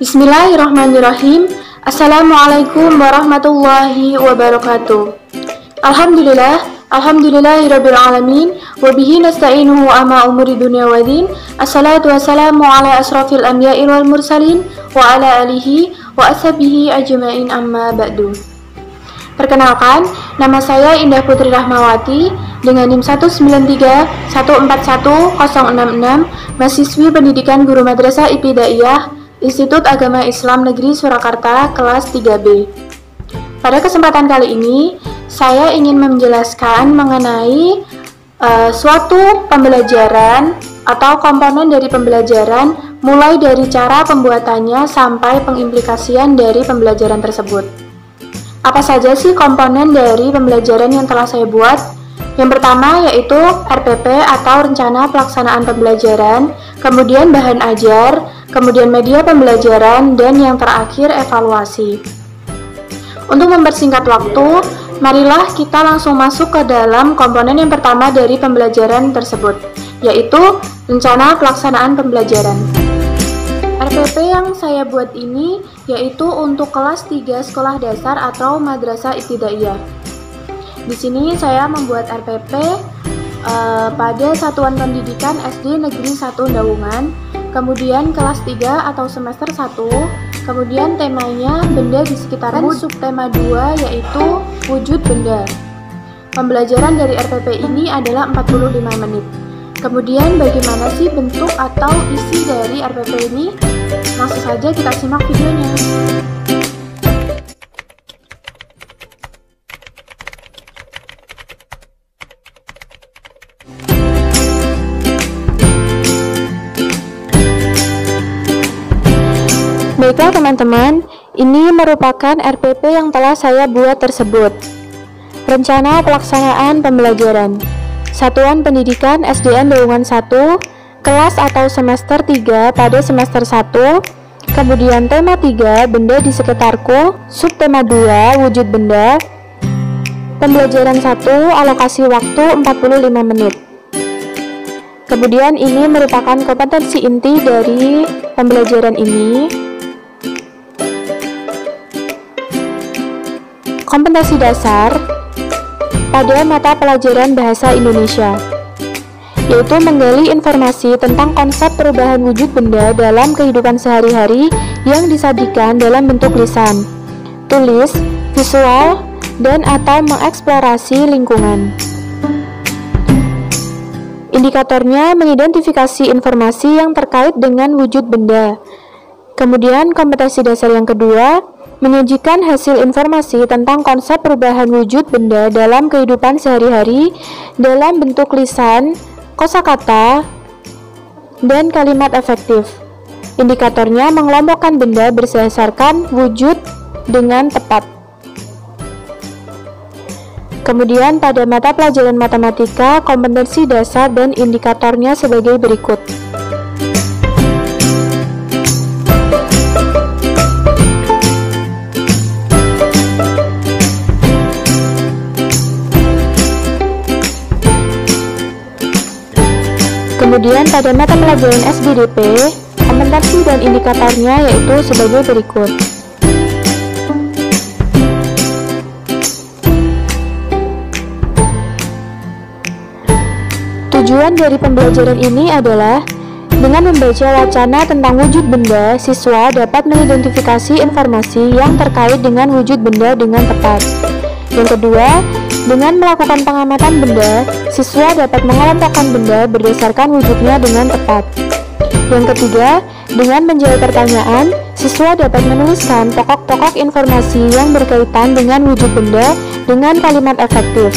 Bismillahirrahmanirrahim. Assalamualaikum warahmatullahi wabarakatuh. Alhamdulillahirabbil alamin wa bihi nasta'inuhu ama umuri dunya waddin. Assalatu wassalamu ala asrafil anbiya'i wal mursalin wa ala alihi wa ashabihi ajma'in amma ba'du. Perkenalkan, nama saya Indah Putri Rahmawati dengan NIM 193141066, mahasiswi pendidikan guru madrasah ibtidaiyah Institut Agama Islam Negeri Surakarta kelas 3B. Pada kesempatan kali ini, saya ingin menjelaskan mengenai suatu pembelajaran atau komponen dari pembelajaran, mulai dari cara pembuatannya sampai pengimplikasian dari pembelajaran tersebut. Apa saja sih komponen dari pembelajaran yang telah saya buat? Yang pertama yaitu RPP atau Rencana Pelaksanaan Pembelajaran, kemudian bahan ajar, kemudian media pembelajaran, dan yang terakhir evaluasi. Untuk mempersingkat waktu, marilah kita langsung masuk ke dalam komponen yang pertama dari pembelajaran tersebut, yaitu Rencana Pelaksanaan Pembelajaran. RPP yang saya buat ini yaitu untuk kelas 3 sekolah dasar atau madrasah ibtidaiyah. Di sini saya membuat RPP pada Satuan Pendidikan SD Negeri 1 Daungan, kemudian kelas 3 atau semester 1, kemudian temanya benda di sekitaran, subtema 2 yaitu wujud benda. Pembelajaran dari RPP ini adalah 45 menit. Kemudian bagaimana sih bentuk atau isi dari RPP ini? Langsung saja kita simak videonya. Baiklah teman-teman, ini merupakan RPP yang telah saya buat tersebut. Rencana Pelaksanaan Pembelajaran Satuan Pendidikan SDN Daungan 1, kelas atau semester 3 pada semester 1, kemudian tema 3, benda di sekitarku, subtema 2, wujud benda, pembelajaran 1, alokasi waktu 45 menit. Kemudian ini merupakan kompetensi inti dari pembelajaran ini. Kompetensi dasar pada mata pelajaran Bahasa Indonesia, yaitu menggali informasi tentang konsep perubahan wujud benda dalam kehidupan sehari-hari yang disajikan dalam bentuk lisan, tulis, visual, dan atau mengeksplorasi lingkungan. Indikatornya mengidentifikasi informasi yang terkait dengan wujud benda. Kemudian kompetensi dasar yang kedua, menyajikan hasil informasi tentang konsep perubahan wujud benda dalam kehidupan sehari-hari dalam bentuk lisan, kosakata, dan kalimat efektif. Indikatornya mengelompokkan benda berdasarkan wujud dengan tepat. Kemudian pada mata pelajaran matematika, kompetensi dasar dan indikatornya sebagai berikut. Kemudian pada mata pelajaran SBDP, kompetensi dan indikatornya yaitu sebagai berikut. Tujuan dari pembelajaran ini adalah dengan membaca wacana tentang wujud benda, siswa dapat mengidentifikasi informasi yang terkait dengan wujud benda dengan tepat. Yang kedua, dengan melakukan pengamatan benda, siswa dapat mengelompokkan benda berdasarkan wujudnya dengan tepat. Yang ketiga, dengan menjawab pertanyaan, siswa dapat menuliskan pokok-pokok informasi yang berkaitan dengan wujud benda dengan kalimat efektif.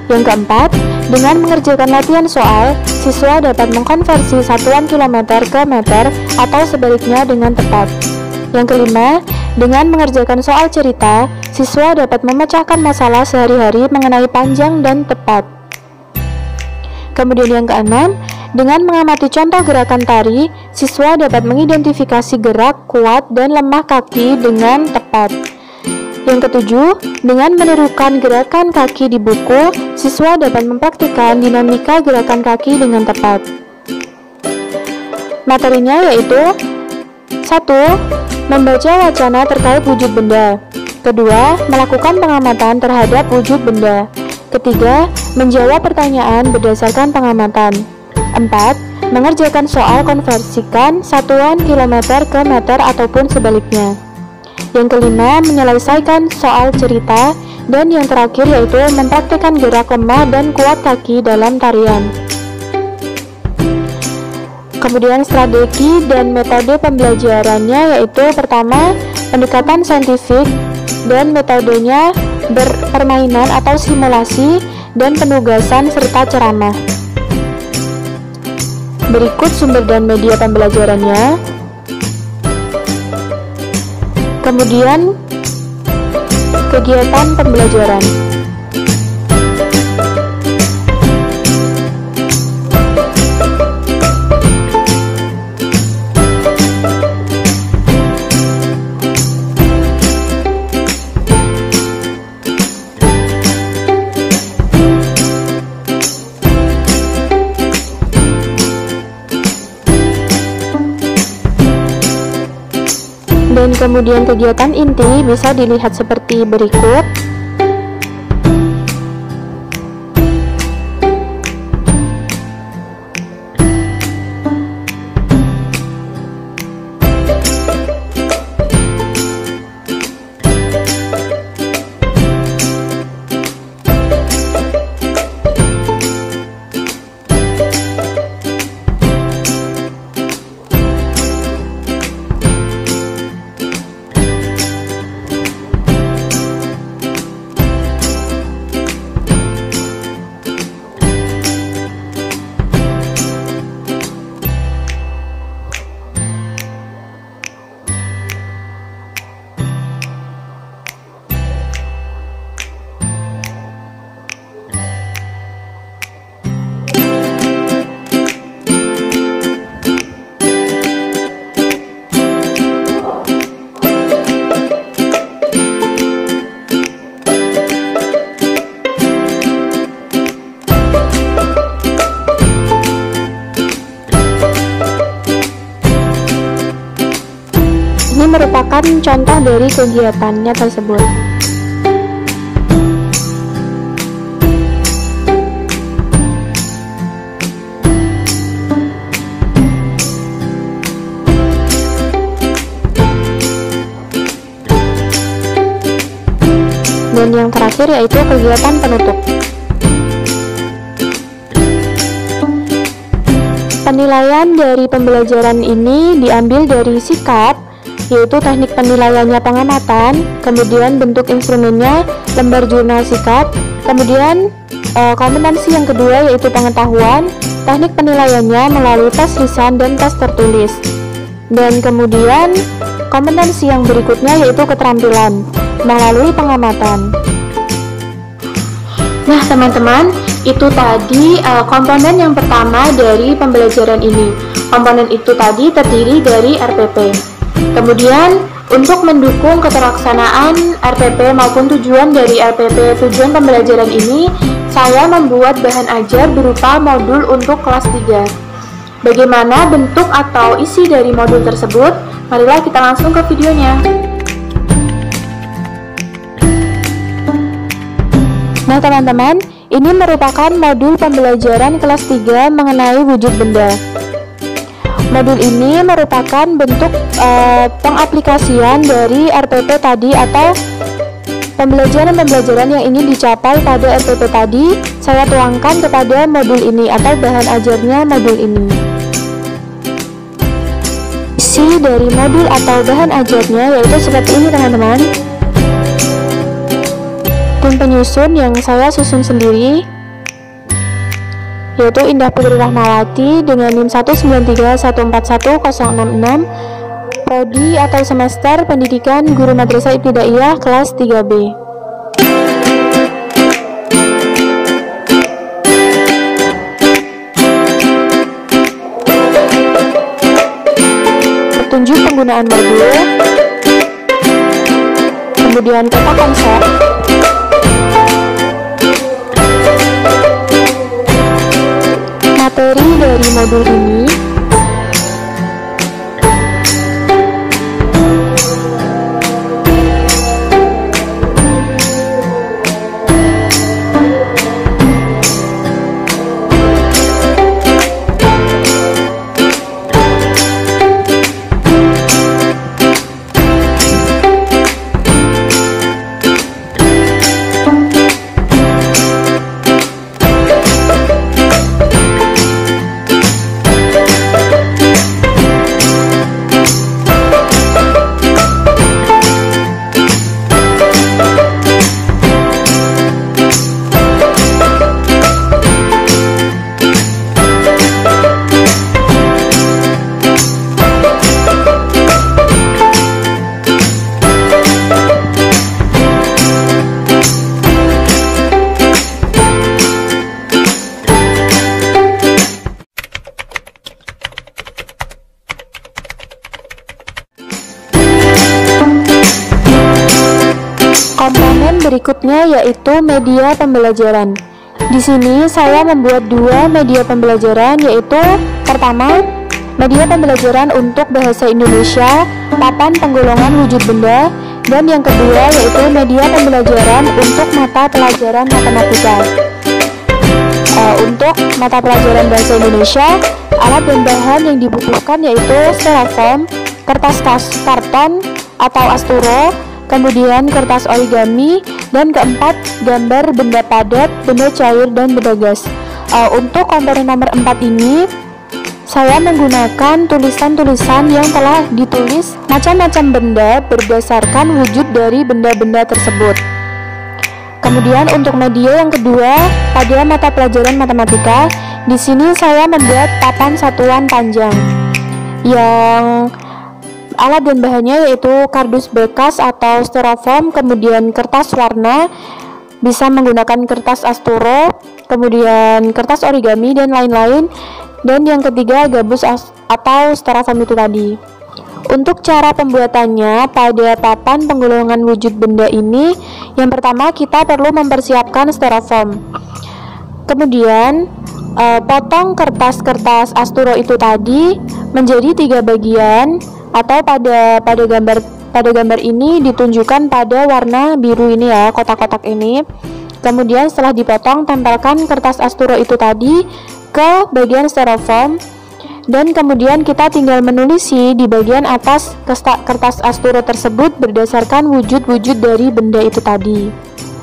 Yang keempat, dengan mengerjakan latihan soal, siswa dapat mengkonversi satuan kilometer ke meter atau sebaliknya dengan tepat. Yang kelima, dengan mengerjakan soal cerita, siswa dapat memecahkan masalah sehari-hari mengenai panjang dan tepat. Kemudian yang keenam, dengan mengamati contoh gerakan tari, siswa dapat mengidentifikasi gerak, kuat, dan lemah kaki dengan tepat. Yang ketujuh, dengan menirukan gerakan kaki di buku, siswa dapat mempraktikkan dinamika gerakan kaki dengan tepat. Materinya yaitu 1. Membaca wacana terkait wujud benda. Kedua, melakukan pengamatan terhadap wujud benda. Ketiga, menjawab pertanyaan berdasarkan pengamatan. 4. Mengerjakan soal konversikan satuan kilometer ke meter ataupun sebaliknya. Yang kelima, menyelesaikan soal cerita. Dan yang terakhir yaitu mempraktikkan gerak lemah dan kuat kaki dalam tarian. Kemudian strategi dan metode pembelajarannya yaitu pertama, pendekatan saintifik dan metodenya permainan atau simulasi dan penugasan serta ceramah. Berikut sumber dan media pembelajarannya. Kemudian kegiatan pembelajaran. Dan kemudian kegiatan inti bisa dilihat seperti berikut. Ini merupakan contoh dari kegiatannya tersebut. Dan yang terakhir yaitu kegiatan penutup. Penilaian dari pembelajaran ini diambil dari sikap, yaitu teknik penilaiannya pengamatan, kemudian bentuk instrumennya lembar jurnal sikap, kemudian kompetensi yang kedua yaitu pengetahuan, teknik penilaiannya melalui tes lisan dan tes tertulis, dan kemudian kompetensi yang berikutnya yaitu keterampilan melalui pengamatan. Nah teman-teman, itu tadi komponen yang pertama dari pembelajaran ini. Komponen itu tadi terdiri dari RPP. Kemudian, untuk mendukung keterlaksanaan RPP maupun tujuan dari RPP tujuan pembelajaran ini, saya membuat bahan ajar berupa modul untuk kelas 3. Bagaimana bentuk atau isi dari modul tersebut? Marilah kita langsung ke videonya. Nah teman-teman, ini merupakan modul pembelajaran kelas 3 mengenai wujud benda. Modul ini merupakan bentuk pengaplikasian dari RPP tadi atau pembelajaran-pembelajaran yang ingin dicapai pada RPP tadi saya tuangkan kepada modul ini atau bahan ajarnya modul ini. Isi dari modul atau bahan ajarnya yaitu seperti ini teman-teman. Tim penyusun yang saya susun sendiri yaitu Indah Putri Rahmawati dengan NIM 193141066, Prodi atau semester Pendidikan Guru Madrasah Ibtidaiyah kelas 3B. Petunjuk penggunaan modul, kemudian peta konsep, materi dari modul ini, komponen berikutnya yaitu media pembelajaran. Di sini saya membuat dua media pembelajaran, yaitu pertama, media pembelajaran untuk bahasa Indonesia, papan penggolongan wujud benda, dan yang kedua yaitu media pembelajaran untuk mata pelajaran matematika. Untuk mata pelajaran bahasa Indonesia, alat dan bahan yang dibutuhkan yaitu styrofoam, kertas karton atau asturo, kemudian kertas origami, dan keempat, gambar benda padat, benda cair, dan benda gas. Untuk komponen nomor 4 ini, saya menggunakan tulisan-tulisan yang telah ditulis macam-macam benda berdasarkan wujud dari benda-benda tersebut. Kemudian untuk media yang kedua, pada mata pelajaran matematika, di sini saya membuat papan satuan panjang yang alat dan bahannya yaitu kardus bekas atau styrofoam, kemudian kertas warna, bisa menggunakan kertas asturo, kemudian kertas origami, dan lain-lain. Dan yang ketiga, gabus atau styrofoam itu tadi. Untuk cara pembuatannya pada papan penggolongan wujud benda ini, yang pertama kita perlu mempersiapkan styrofoam. Kemudian potong kertas-kertas asturo itu tadi menjadi 3 bagian, atau pada gambar ini ditunjukkan pada warna biru ini ya, kotak-kotak ini. Kemudian setelah dipotong, tempelkan kertas asturo itu tadi ke bagian styrofoam, dan kemudian kita tinggal menulisi di bagian atas kertas asturo tersebut berdasarkan wujud-wujud dari benda itu tadi.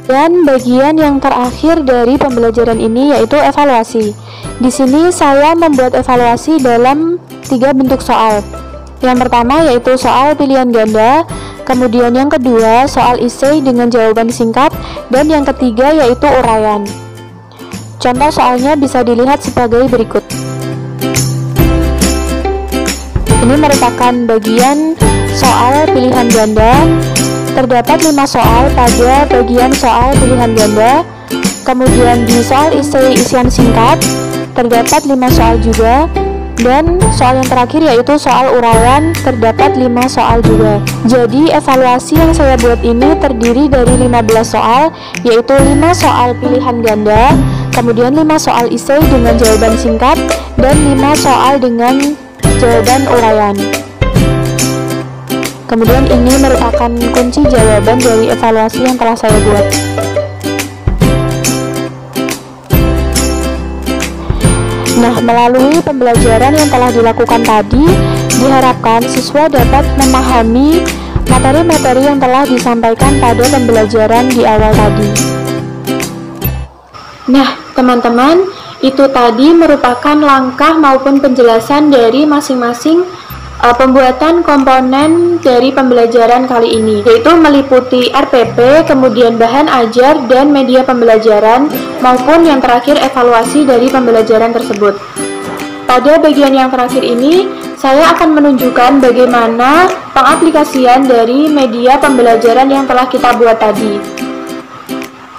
Dan bagian yang terakhir dari pembelajaran ini yaitu evaluasi. Di sini saya membuat evaluasi dalam 3 bentuk soal. Yang pertama yaitu soal pilihan ganda, kemudian yang kedua soal esai dengan jawaban singkat, dan yang ketiga yaitu uraian. Contoh soalnya bisa dilihat sebagai berikut. Ini merupakan bagian soal pilihan ganda. Terdapat 5 soal pada bagian soal pilihan ganda. Kemudian di soal esai isian singkat terdapat 5 soal juga. Dan soal yang terakhir yaitu soal uraian, terdapat 5 soal juga. Jadi evaluasi yang saya buat ini terdiri dari 15 soal, yaitu 5 soal pilihan ganda, kemudian 5 soal esai dengan jawaban singkat, dan 5 soal dengan jawaban uraian. Kemudian ini merupakan kunci jawaban dari evaluasi yang telah saya buat. Nah, melalui pembelajaran yang telah dilakukan tadi, diharapkan siswa dapat memahami materi-materi yang telah disampaikan pada pembelajaran di awal tadi. Nah, teman-teman, itu tadi merupakan langkah maupun penjelasan dari masing-masing pembuatan komponen dari pembelajaran kali ini, yaitu meliputi RPP, kemudian bahan ajar dan media pembelajaran, maupun yang terakhir evaluasi dari pembelajaran tersebut. Pada bagian yang terakhir ini, saya akan menunjukkan bagaimana pengaplikasian dari media pembelajaran yang telah kita buat tadi.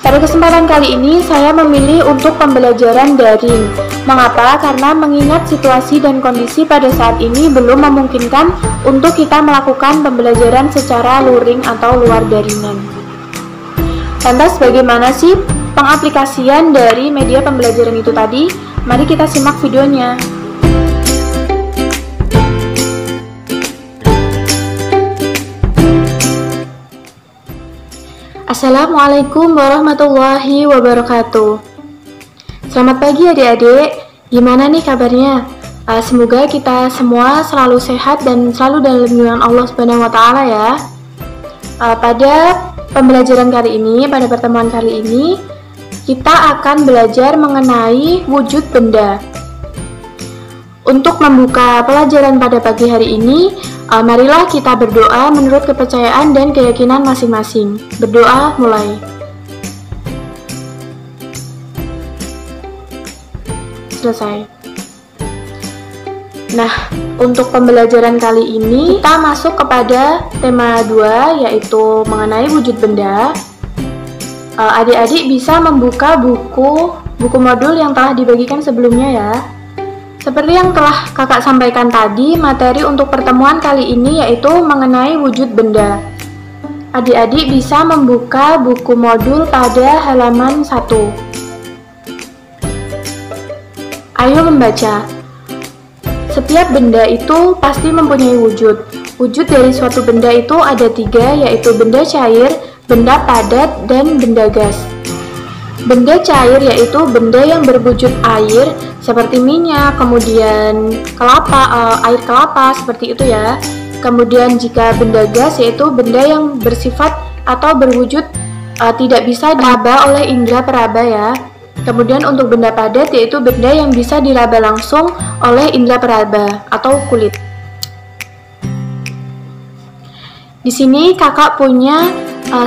Pada kesempatan kali ini, saya memilih untuk pembelajaran daring. Mengapa? Karena mengingat situasi dan kondisi pada saat ini belum memungkinkan untuk kita melakukan pembelajaran secara luring atau luar daringan. Lantas bagaimana sih pengaplikasian dari media pembelajaran itu tadi? Mari kita simak videonya. Assalamualaikum warahmatullahi wabarakatuh. Selamat pagi adik-adik. Gimana nih kabarnya? Semoga kita semua selalu sehat dan selalu dalam lindungan Allah Subhanahu wa taala ya. Pada pembelajaran kali ini, pada pertemuan kali ini, kita akan belajar mengenai wujud benda. Untuk membuka pelajaran pada pagi hari ini, marilah kita berdoa menurut kepercayaan dan keyakinan masing-masing. Berdoa mulai. Selesai. Nah, untuk pembelajaran kali ini, kita masuk kepada tema 2, yaitu mengenai wujud benda. Adik-adik bisa membuka buku modul yang telah dibagikan sebelumnya ya. Seperti yang telah kakak sampaikan tadi, materi untuk pertemuan kali ini yaitu mengenai wujud benda. adik-adik bisa membuka buku modul pada halaman 1. Ayo membaca. Setiap benda itu pasti mempunyai wujud. Wujud dari suatu benda itu ada 3, yaitu benda cair, benda padat, dan benda gas. Benda cair yaitu benda yang berwujud air, seperti minyak, kemudian air kelapa, seperti itu ya. Kemudian jika benda gas yaitu benda yang bersifat atau berwujud tidak bisa diraba oleh indera peraba ya. Kemudian untuk benda padat yaitu benda yang bisa diraba langsung oleh indera peraba atau kulit. Di sini kakak punya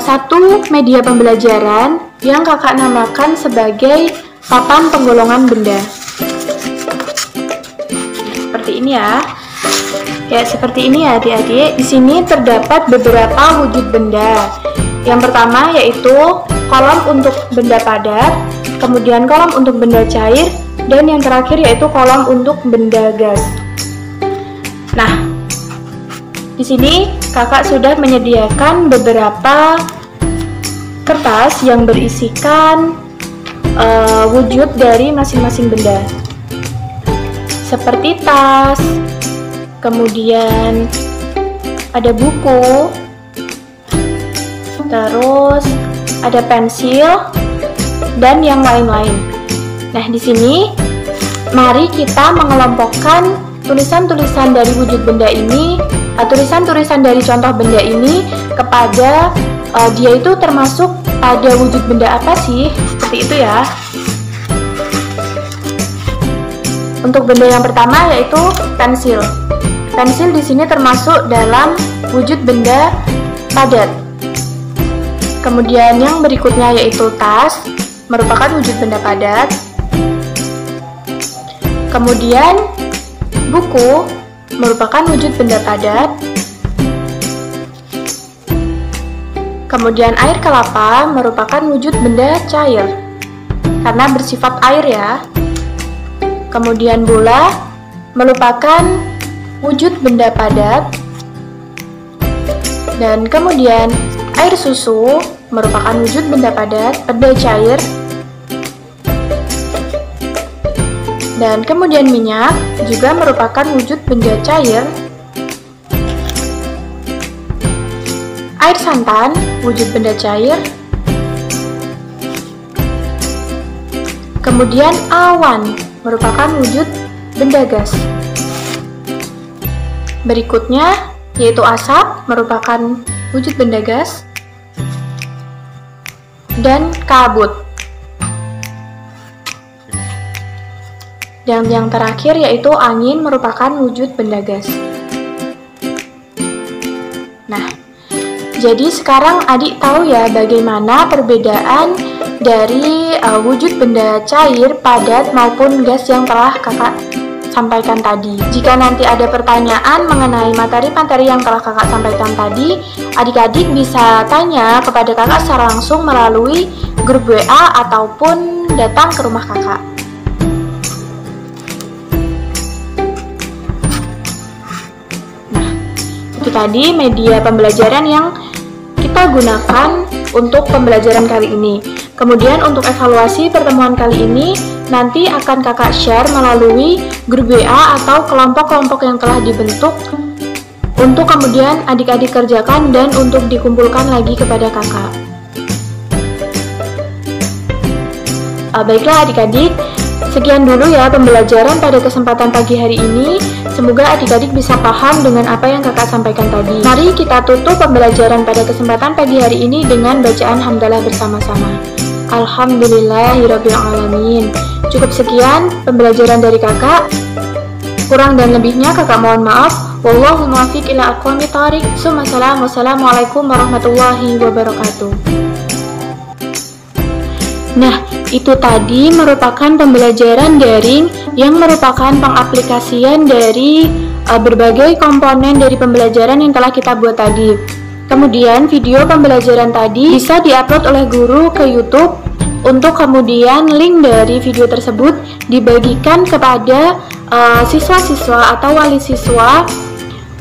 satu media pembelajaran yang kakak namakan sebagai papan penggolongan benda. Seperti ini ya. Ya, seperti ini ya adik-adik. Di sini terdapat beberapa wujud benda. Yang pertama yaitu kolom untuk benda padat, kemudian kolom untuk benda cair, dan yang terakhir yaitu kolom untuk benda gas. Nah, di sini kakak sudah menyediakan beberapa kertas yang berisikan wujud dari masing-masing benda. Seperti tas, kemudian ada buku, terus ada pensil, dan yang lain-lain. Nah, di sini mari kita mengelompokkan tulisan-tulisan dari wujud benda ini, tulisan-tulisan dari contoh benda ini kepada dia itu termasuk pada wujud benda apa sih? Seperti itu ya. Untuk benda yang pertama yaitu pensil. Pensil di sini termasuk dalam wujud benda padat. Kemudian yang berikutnya yaitu tas, merupakan wujud benda padat. Kemudian buku merupakan wujud benda padat. Kemudian air kelapa merupakan wujud benda cair karena bersifat air ya. Kemudian bola merupakan wujud benda padat. Dan kemudian air susu merupakan wujud benda padat, benda cair. Dan kemudian minyak juga merupakan wujud benda cair. Air santan wujud benda cair. Kemudian awan merupakan wujud benda gas. Berikutnya yaitu asap merupakan wujud benda gas. Dan kabut. Dan yang terakhir yaitu angin merupakan wujud benda gas. Nah, jadi sekarang adik tahu ya bagaimana perbedaan dari wujud benda cair, padat maupun gas yang telah kakak sampaikan tadi. Jika nanti ada pertanyaan mengenai materi-materi yang telah kakak sampaikan tadi, adik-adik bisa tanya kepada kakak secara langsung melalui grup WA ataupun datang ke rumah kakak. Nah, itu tadi media pembelajaran yang kita gunakan untuk pembelajaran kali ini. Kemudian untuk evaluasi pertemuan kali ini nanti akan kakak share melalui grup WA atau kelompok-kelompok yang telah dibentuk untuk kemudian adik-adik kerjakan dan untuk dikumpulkan lagi kepada kakak. Baiklah adik-adik, sekian dulu ya pembelajaran pada kesempatan pagi hari ini. Semoga adik-adik bisa paham dengan apa yang kakak sampaikan tadi. Mari kita tutup pembelajaran pada kesempatan pagi hari ini dengan bacaan hamdalah bersama-sama. Alhamdulillahirabbil alamin. Cukup sekian pembelajaran dari kakak. Kurang dan lebihnya kakak mohon maaf. Wallahu muwaffiq ila aqwamit thoriq. Wassalamualaikum warahmatullahi wabarakatuh. Nah, itu tadi merupakan pembelajaran daring yang merupakan pengaplikasian dari berbagai komponen dari pembelajaran yang telah kita buat tadi. Kemudian video pembelajaran tadi bisa diupload oleh guru ke YouTube untuk kemudian link dari video tersebut dibagikan kepada siswa-siswa atau wali siswa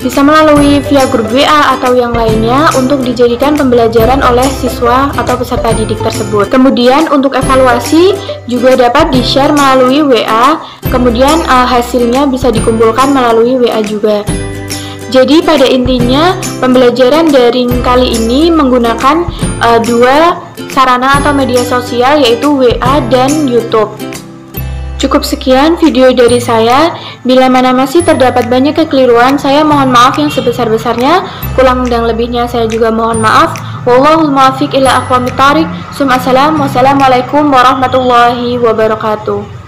Bisa melalui via grup WA atau yang lainnya untuk dijadikan pembelajaran oleh siswa atau peserta didik tersebut. Kemudian untuk evaluasi juga dapat di-share melalui WA, kemudian hasilnya bisa dikumpulkan melalui WA juga. Jadi pada intinya pembelajaran daring kali ini menggunakan dua sarana atau media sosial, yaitu WA dan YouTube. Cukup sekian video dari saya. Bila mana masih terdapat banyak kekeliruan, saya mohon maaf yang sebesar-besarnya. Kurang dan lebihnya saya juga mohon maaf. Wallahul muwaffiq ila aqwamit thoriq. Wassalamualaikum warahmatullahi wabarakatuh.